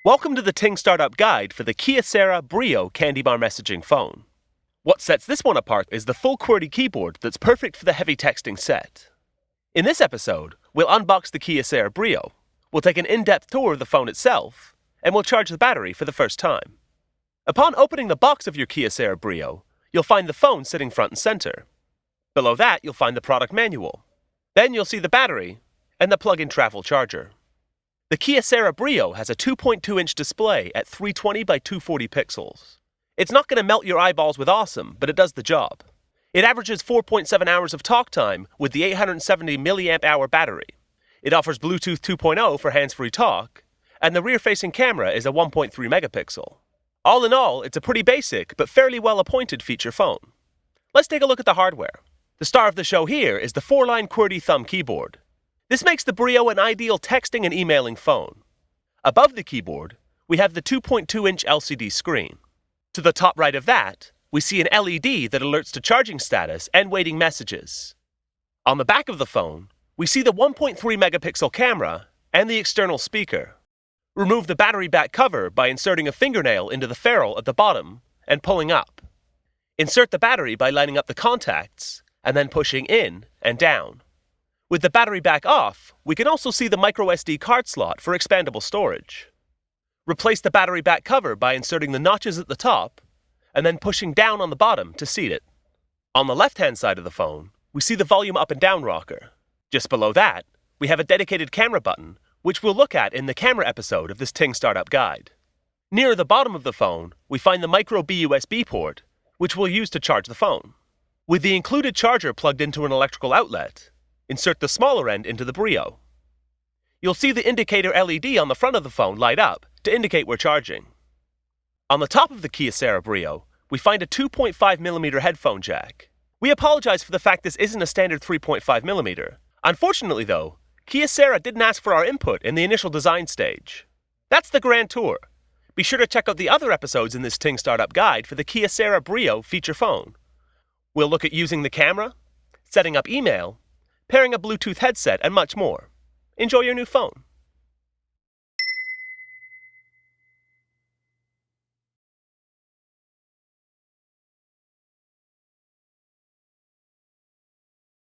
Welcome to the Ting Startup Guide for the Kyocera Brio candy bar messaging phone. What sets this one apart is the full QWERTY keyboard that's perfect for the heavy texting set. In this episode, we'll unbox the Kyocera Brio, we'll take an in-depth tour of the phone itself, and we'll charge the battery for the first time. Upon opening the box of your Kyocera Brio, you'll find the phone sitting front and center. Below that, you'll find the product manual. Then you'll see the battery and the plug-in travel charger. The Kyocera Brio has a 2.2-inch display at 320 by 240 pixels. It's not going to melt your eyeballs with awesome, but it does the job. It averages 4.7 hours of talk time with the 870 mAh battery. It offers Bluetooth 2.0 for hands-free talk, and the rear-facing camera is a 1.3 megapixel. All in all, it's a pretty basic but fairly well-appointed feature phone. Let's take a look at the hardware. The star of the show here is the 4-line QWERTY thumb keyboard. This makes the Brio an ideal texting and emailing phone. Above the keyboard, we have the 2.2-inch LCD screen. To the top right of that, we see an LED that alerts to charging status and waiting messages. On the back of the phone, we see the 1.3 megapixel camera and the external speaker. Remove the battery back cover by inserting a fingernail into the ferrule at the bottom and pulling up. Insert the battery by lining up the contacts and then pushing in and down. With the battery back off, we can also see the microSD card slot for expandable storage. Replace the battery back cover by inserting the notches at the top and then pushing down on the bottom to seat it. On the left-hand side of the phone, we see the volume up and down rocker. Just below that, we have a dedicated camera button, which we'll look at in the camera episode of this Ting Startup Guide. Near the bottom of the phone, we find the micro USB port, which we'll use to charge the phone. With the included charger plugged into an electrical outlet, insert the smaller end into the Brio. You'll see the indicator LED on the front of the phone light up to indicate we're charging. On the top of the Kyocera Brio, we find a 2.5mm headphone jack. We apologize for the fact this isn't a standard 3.5mm. Unfortunately though, Kyocera didn't ask for our input in the initial design stage. That's the grand tour. Be sure to check out the other episodes in this Ting Startup Guide for the Kyocera Brio feature phone. We'll look at using the camera, setting up email, pairing a Bluetooth headset, and much more. Enjoy your new phone.